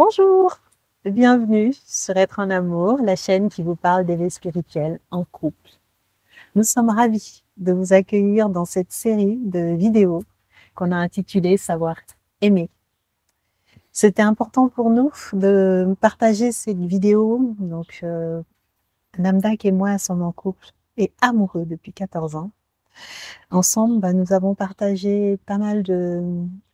Bonjour, bienvenue sur Être en amour, la chaîne qui vous parle d'éveil spirituel en couple. Nous sommes ravis de vous accueillir dans cette série de vidéos qu'on a intitulée Savoir aimer. C'était important pour nous de partager cette vidéo. Donc, Namdak et moi sommes en couple et amoureux depuis 14 ans. Ensemble, nous avons partagé pas mal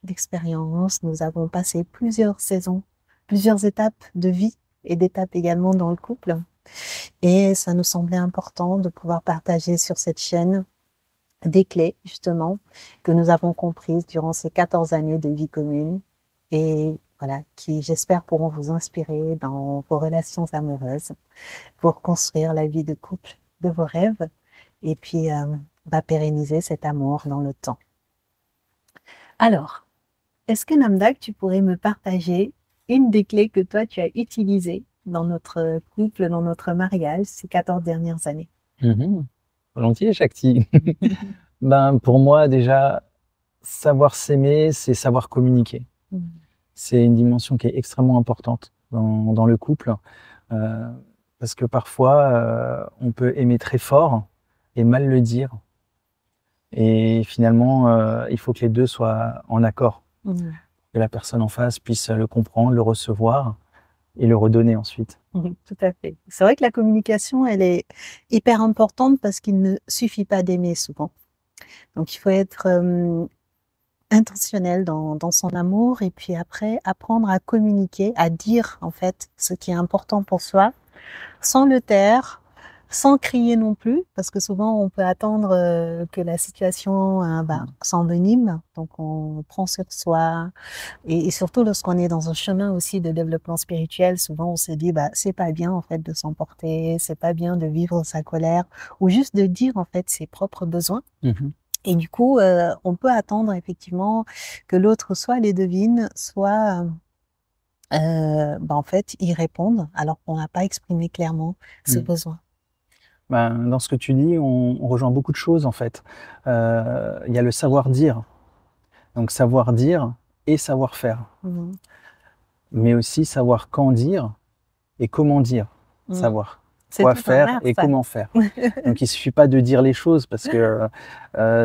d'expériences. Nous avons passé plusieurs saisons, plusieurs étapes de vie et d'étapes également dans le couple. Et ça nous semblait important de pouvoir partager sur cette chaîne des clés, justement, que nous avons comprises durant ces 14 années de vie commune et voilà, qui, j'espère, pourront vous inspirer dans vos relations amoureuses pour construire la vie de couple de vos rêves et puis pérenniser cet amour dans le temps. Alors, est-ce que Namdak, tu pourrais me partager une des clés que toi, tu as utilisées dans notre couple, dans notre mariage, ces 14 dernières années? Volontiers, Shakti. Pour moi, déjà, savoir s'aimer, c'est savoir communiquer. C'est une dimension qui est extrêmement importante dans le couple. Parce que parfois, on peut aimer très fort et mal le dire. Et finalement, il faut que les deux soient en accord. Que la personne en face puisse le comprendre, le recevoir et le redonner ensuite. Tout à fait. C'est vrai que la communication, elle est hyper importante parce qu'il ne suffit pas d'aimer souvent. Donc, il faut être intentionnel dans son amour et puis après, apprendre à communiquer, à dire en fait ce qui est important pour soi, sans le taire, sans crier non plus, parce que souvent on peut attendre que la situation s'envenime, donc on prend sur soi, et surtout lorsqu'on est dans un chemin aussi de développement spirituel, souvent on se dit c'est pas bien en fait de s'emporter, c'est pas bien de vivre sa colère, ou juste de dire en fait ses propres besoins. Et du coup, on peut attendre effectivement que l'autre soit les devine, soit en fait y répondre, alors qu'on n'a pas exprimé clairement ce besoin. Dans ce que tu dis, on rejoint beaucoup de choses en fait. Il y a le savoir-dire, donc savoir-dire et savoir-faire. Mais aussi savoir quand dire et comment dire, savoir quoi faire et comment faire. Donc il ne suffit pas de dire les choses parce que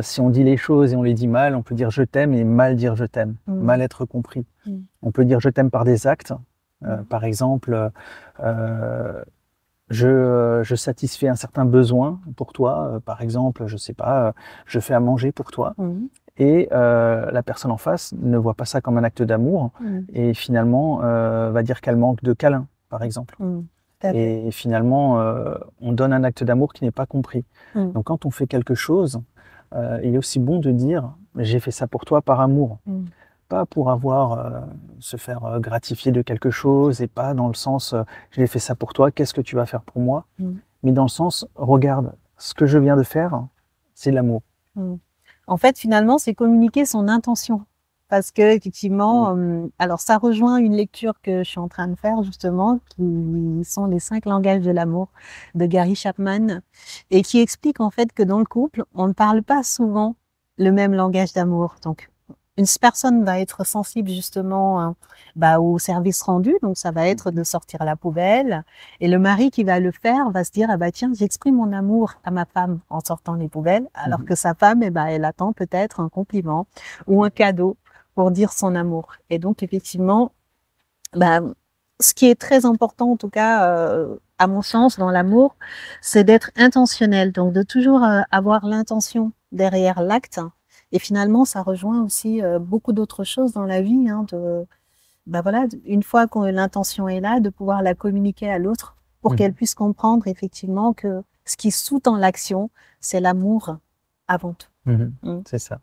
si on dit les choses et on les dit mal, on peut dire je t'aime et mal dire je t'aime, mal être compris. On peut dire je t'aime par des actes, par exemple, je satisfais un certain besoin pour toi, par exemple, je sais pas, je fais à manger pour toi. Et la personne en face ne voit pas ça comme un acte d'amour et finalement va dire qu'elle manque de câlin, par exemple. Et finalement, on donne un acte d'amour qui n'est pas compris. Donc quand on fait quelque chose, il est aussi bon de dire « j'ai fait ça pour toi par amour ». Pas pour se faire gratifier de quelque chose et pas dans le sens « j'ai fait ça pour toi, qu'est-ce que tu vas faire pour moi ?» Mais dans le sens « regarde, ce que je viens de faire, c'est l'amour ». En fait, finalement, c'est communiquer son intention. Parce que effectivement, alors ça rejoint une lecture que je suis en train de faire justement, qui sont les 5 langages de l'amour de Gary Chapman, et qui explique en fait que dans le couple, on ne parle pas souvent le même langage d'amour. Donc, une personne va être sensible justement au service rendu, donc ça va être de sortir la poubelle, et le mari qui va le faire va se dire tiens, j'exprime mon amour à ma femme en sortant les poubelles, alors que sa femme elle attend peut-être un compliment ou un cadeau pour dire son amour. Et donc effectivement, ce qui est très important en tout cas à mon sens dans l'amour, c'est d'être intentionnel, donc de toujours avoir l'intention derrière l'acte. Et finalement, ça rejoint aussi beaucoup d'autres choses dans la vie. Une fois que l'intention est là, de pouvoir la communiquer à l'autre pour qu'elle puisse comprendre effectivement que ce qui sous-tend l'action, c'est l'amour avant tout. C'est ça.